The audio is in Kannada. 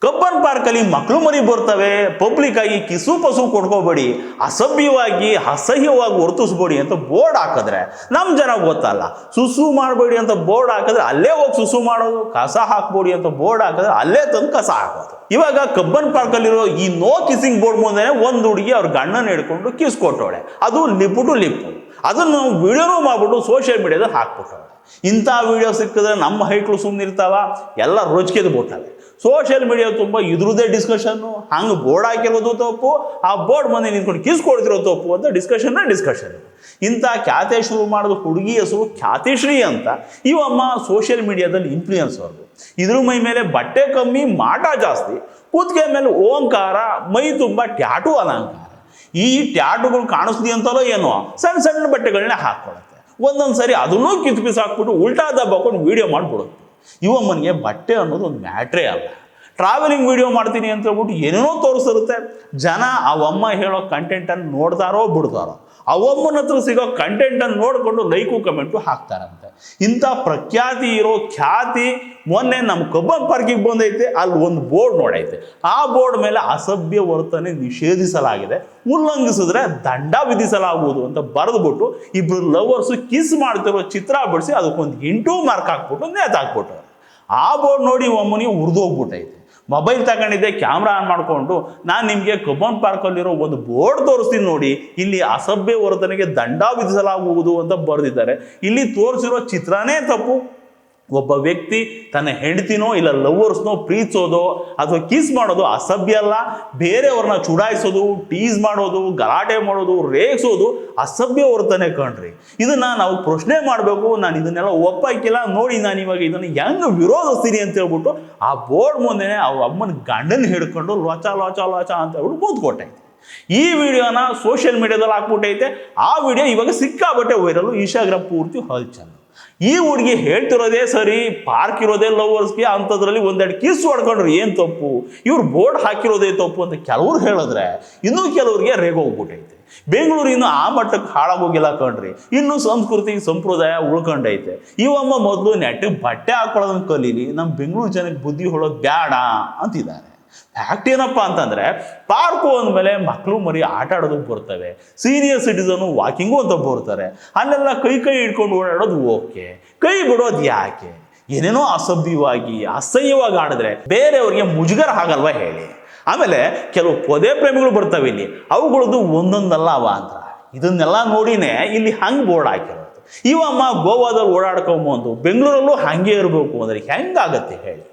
ಕಬ್ಬನ್ ಪಾರ್ಕಲ್ಲಿ ಮಕ್ಕಳು ಮರಿ ಬರ್ತವೆ, ಪಬ್ಲಿಕ್ ಆಗಿ ಕಿಸು ಪಸು ಕೊಡ್ಕೋಬೇಡಿ, ಅಸಭ್ಯವಾಗಿ ಅಸಹ್ಯವಾಗಿ ವರ್ತಿಸ್ಬೇಡಿ ಅಂತ ಬೋರ್ಡ್ ಹಾಕಿದ್ರೆ ನಮ್ಮ ಜನ ಗೊತ್ತಲ್ಲ. ಸುಸು ಮಾಡಬೇಡಿ ಅಂತ ಬೋರ್ಡ್ ಹಾಕಿದ್ರೆ ಅಲ್ಲೇ ಹೋಗಿ ಸುಸು ಮಾಡೋದು, ಕಸ ಹಾಕ್ಬೇಡಿ ಅಂತ ಬೋರ್ಡ್ ಹಾಕಿದ್ರೆ ಅಲ್ಲೇ ತಂದು ಕಸ ಹಾಕೋದು. ಇವಾಗ ಕಬ್ಬನ್ ಪಾರ್ಕಲ್ಲಿರೋ ಈ ನೋ ಕಿಸಿಂಗ್ ಬೋರ್ಡ್ ಮುಂದೆ ಒಂದು ಹುಡುಗಿ ಅವ್ರ ಗಂಡನ ಹಿಡ್ಕೊಂಡು ಕಿಸ್ ಕೊಟ್ಟವಳೆ. ಅದು ಲಿಪ್ ಟು ಲಿಪ್. ಅದನ್ನು ವಿಡಿಯೋನೂ ಮಾಡ್ಬಿಟ್ಟು ಸೋಷಿಯಲ್ ಮೀಡಿಯಾದಲ್ಲಿ ಹಾಕ್ಬಿಟ್ಟವಳೆ. ಇಂಥ ವಿಡಿಯೋ ಸಿಕ್ಕಿದ್ರೆ ನಮ್ಮ ಹೈಕ್ಳು ಸುಮ್ಮನೆ ಇರ್ತಾವ, ಎಲ್ಲ ರೋಚಿಕೆದು ಬಿಟ್ಟವೆ. ಸೋಷಿಯಲ್ ಮೀಡಿಯಾ ತುಂಬ ಇದ್ರದ್ದೇ ಡಿಸ್ಕಷನ್ನು. ಹಂಗೆ ಬೋರ್ಡ್ ಹಾಕಿರೋದು ತಪ್ಪು, ಆ ಬೋರ್ಡ್ ಮಂದಿ ನಿಂತ್ಕೊಂಡು ಕಿಸ್ ಕೊಡ್ತಿರೋ ತಪ್ಪು ಅಂತ ಡಿಸ್ಕಷನ್. ಇಂಥ ಖ್ಯಾತೆ ಶುರು ಮಾಡಿದ ಹುಡುಗಿ ಹೆಸರು ಖ್ಯಾತಿಶ್ರೀ ಅಂತ. ಇವಮ್ಮ ಸೋಷಿಯಲ್ ಮೀಡಿಯಾದಲ್ಲಿ ಇನ್ಫ್ಲೂಯೆನ್ಸರ್ದು. ಇದ್ರ ಮೈ ಮೇಲೆ ಬಟ್ಟೆ ಕಮ್ಮಿ, ಮಾಟ ಜಾಸ್ತಿ, ಕೂತ್ಗೆ ಮೇಲೆ ಓಂಕಾರ, ಮೈ ತುಂಬ ಟ್ಯಾಟು ಅಲಂಕಾರ. ಈ ಟ್ಯಾಟುಗಳು ಕಾಣಿಸ್ಲಿ ಅಂತಲೋ ಏನೋ ಸಣ್ಣ ಸಣ್ಣ ಬಟ್ಟೆಗಳನ್ನೇ ಹಾಕ್ಕೊಳುತ್ತೆ. ಒಂದೊಂದು ಸರಿ ಅದನ್ನೂ ಕಿತ್ತು ಪಿಸ್ ಹಾಕ್ಬಿಟ್ಟು ಉಲ್ಟಾ ದಬ್ಬಾಕೊಂಡು ವೀಡಿಯೋ ಮಾಡಿಬಿಡುತ್ತೆ. ಇವಮ್ಮನಿಗೆ ಬಟ್ಟೆ ಅನ್ನೋದು ಒಂದು ಮ್ಯಾಟ್ರೇ ಅಲ್ಲ. ಟ್ರಾವೆಲಿಂಗ್ ವಿಡಿಯೋ ಮಾಡ್ತೀನಿ ಅಂತ ಹೇಳ್ಬಿಟ್ಟು ಏನೇನೋ ತೋರಿಸಿರುತ್ತೆ. ಜನ ಅವಮ್ಮ ಹೇಳೋ ಕಂಟೆಂಟನ್ನು ನೋಡ್ತಾರೋ ಬಿಡ್ತಾರೋ, ಅವಮ್ಮನ ಹತ್ರ ಸಿಗೋ ಕಂಟೆಂಟನ್ನು ನೋಡಿಕೊಂಡು ಲೈಕು ಕಮೆಂಟು ಹಾಕ್ತಾರಂತೆ. ಇಂಥ ಪ್ರಖ್ಯಾತಿ ಇರೋ ಖ್ಯಾತಿ ಮೊನ್ನೆ ನಮ್ಮ ಕಬ್ಬನ್ ಪಾರ್ಕಿಗೆ ಬಂದೈತೆ. ಅಲ್ಲಿ ಒಂದು ಬೋರ್ಡ್ ನೋಡೈತೆ. ಆ ಬೋರ್ಡ್ ಮೇಲೆ ಅಸಭ್ಯ ವರ್ತನೆ ನಿಷೇಧಿಸಲಾಗಿದೆ, ಉಲ್ಲಂಘಿಸಿದ್ರೆ ದಂಡ ವಿಧಿಸಲಾಗುವುದು ಅಂತ ಬರೆದ್ಬಿಟ್ಟು ಇಬ್ರು ಲವರ್ಸು ಕಿಸ್ ಮಾಡ್ತಿರೋ ಚಿತ್ರ ಬಿಡಿಸಿ ಅದಕ್ಕೊಂದು ಇಂಟು ಮಾರ್ಕ್ ಹಾಕ್ಬಿಟ್ಟು ನೇತಾಕ್ಬಿಟ್ಟು ಆ ಬೋರ್ಡ್ ನೋಡಿ ಒಮ್ಮನಿಗೆ ಉರಿದೋಗ್ಬಿಟ್ಟೈತೆ. ಮೊಬೈಲ್ ತಗೊಂಡಿದ್ದೆ, ಕ್ಯಾಮ್ರಾ ಆನ್ ಮಾಡಿಕೊಂಡು ನಾನು ನಿಮಗೆ ಕಬ್ಬನ್ ಪಾರ್ಕಲ್ಲಿರೋ ಒಂದು ಬೋರ್ಡ್ ತೋರಿಸ್ತೀನಿ ನೋಡಿ, ಇಲ್ಲಿ ಅಸಭ್ಯ ವರ್ತನೆಗೆ ದಂಡ ವಿಧಿಸಲಾಗುವುದು ಅಂತ ಬರೆದಿದ್ದಾರೆ. ಇಲ್ಲಿ ತೋರಿಸಿರೋ ಚಿತ್ರನೇ ತಪ್ಪು. ಒಬ್ಬ ವ್ಯಕ್ತಿ ತನ್ನ ಹೆಂಡತಿನೋ ಇಲ್ಲ ಲವರ್ಸ್ನೋ ಪ್ರೀತಿಸೋದು ಅಥವಾ ಕಿಸ್ ಮಾಡೋದು ಅಸಭ್ಯ ಅಲ್ಲ. ಬೇರೆಯವ್ರನ್ನ ಚುಡಾಯಿಸೋದು, ಟೀಸ್ ಮಾಡೋದು, ಗಲಾಟೆ ಮಾಡೋದು, ರೇಗಿಸೋದು ಅಸಭ್ಯ ವರ್ತನೆ ಕಣ್ರಿ. ಇದನ್ನು ನಾವು ಪ್ರಶ್ನೆ ಮಾಡಬೇಕು. ನಾನು ಇದನ್ನೆಲ್ಲ ಒಪ್ಪಾಕಿಲ್ಲ ನೋಡಿ, ನಾನು ಇವಾಗ ಇದನ್ನು ಹೆಂಗೆ ವಿರೋಧಿಸ್ತೀನಿ ಅಂತ ಹೇಳ್ಬಿಟ್ಟು ಆ ಬೋರ್ಡ್ ಮುಂದೆ ಅವ್ರ ಅಮ್ಮನ ಗಂಡನ ಹಿಡ್ಕೊಂಡು ಲೋಚ ಲೋಚ ಲೋಚ ಅಂತ ಹೇಳ್ಬಿಟ್ಟು ಕೂತ್ಕೊಟ್ಟೈತೆ. ಈ ವಿಡಿಯೋನ ಸೋಷಿಯಲ್ ಮೀಡಿಯಾದಲ್ಲಿ ಹಾಕ್ಬಿಟ್ಟೈತೆ. ಆ ವಿಡಿಯೋ ಇವಾಗ ಸಿಕ್ಕಾಬಟ್ಟೆ ವೈರಲ್, ಇನ್ಸ್ಟಾಗ್ರಾಮ್ ಪೂರ್ತಿ ಹಲ್ಚಲ್. ಈ ಹುಡುಗಿ ಹೇಳ್ತಿರೋದೇ ಸರಿ, ಪಾರ್ಕ್ ಇರೋದೇ ಲವರ್ಸ್ಗೆ, ಅಂಥದ್ರಲ್ಲಿ ಒಂದೆರಡು ಕಿಸ್ ಹೊಡ್ಕೊಂಡ್ರು ಏನು ತಪ್ಪು, ಇವ್ರು ಬೋರ್ಡ್ ಹಾಕಿರೋದೇ ತಪ್ಪು ಅಂತ ಕೆಲವ್ರು ಹೇಳಿದ್ರೆ ಇನ್ನೂ ಕೆಲವ್ರಿಗೆ ರೇಗೋಗ್ಬಿಟ್ಟೈತೆ. ಬೆಂಗಳೂರು ಇನ್ನು ಆ ಮಟ್ಟಕ್ಕೆ ಹಾಳಾಗೋಗಿಲ್ಲ ಕಣ್ರಿ. ಇನ್ನು ಸಂಸ್ಕೃತಿ ಸಂಪ್ರದಾಯ ಉಳ್ಕೊಂಡೈತೆ. ಇವಮ್ಮ ಮೊದಲು ನೆಟ್ಟಿಗೆ ಬಟ್ಟೆ ಹಾಕೊಳ್ಳೋದನ್ನ ಕಲೀಲಿ, ನಮ್ಮ ಬೆಂಗಳೂರು ಜನಕ್ಕೆ ಬುದ್ಧಿ ಹೊಳೋದು ಬೇಡ ಅಂತಿದ್ದಾರೆ. ಫ್ಯಾಕ್ಟ್ ಏನಪ್ಪ ಅಂತಂದರೆ, ಪಾರ್ಕು ಅಂದಮೇಲೆ ಮಕ್ಕಳು ಮರಿ ಆಟ ಆಡೋದಕ್ಕೆ ಬರ್ತವೆ, ಸೀನಿಯರ್ ಸಿಟಿಸನು ವಾಕಿಂಗು ಅಂತ ಬರ್ತಾರೆ. ಅಲ್ಲೆಲ್ಲ ಕೈ ಹಿಡ್ಕೊಂಡು ಓಡಾಡೋದು ಓಕೆ, ಕೈ ಬಿಡೋದು ಯಾಕೆ? ಏನೇನೋ ಅಸಭ್ಯವಾಗಿ ಅಸಹ್ಯವಾಗಿ ಆಡಿದ್ರೆ ಬೇರೆಯವ್ರಿಗೆ ಮುಜುಗರ ಆಗಲ್ವ ಹೇಳಿ? ಆಮೇಲೆ ಕೆಲವು ಪೊದೆ ಪ್ರೇಮಿಗಳು ಬರ್ತವೆ ಇಲ್ಲಿ, ಅವುಗಳದ್ದು ಒಂದೊಂದಲ್ಲ ಅವ ಅಂತ. ಇದನ್ನೆಲ್ಲ ನೋಡಿನೇ ಇಲ್ಲಿ ಹಂಗೆ ಬೋರ್ಡ್ ಹಾಕಿರೋದು. ಇವಮ್ಮ ಗೋವಾದಲ್ಲಿ ಓಡಾಡ್ಕೊಂಬಂದು ಬೆಂಗಳೂರಲ್ಲೂ ಹಾಗೆ ಇರಬೇಕು ಅಂದರೆ ಹೆಂಗಾಗತ್ತೆ ಹೇಳಿ?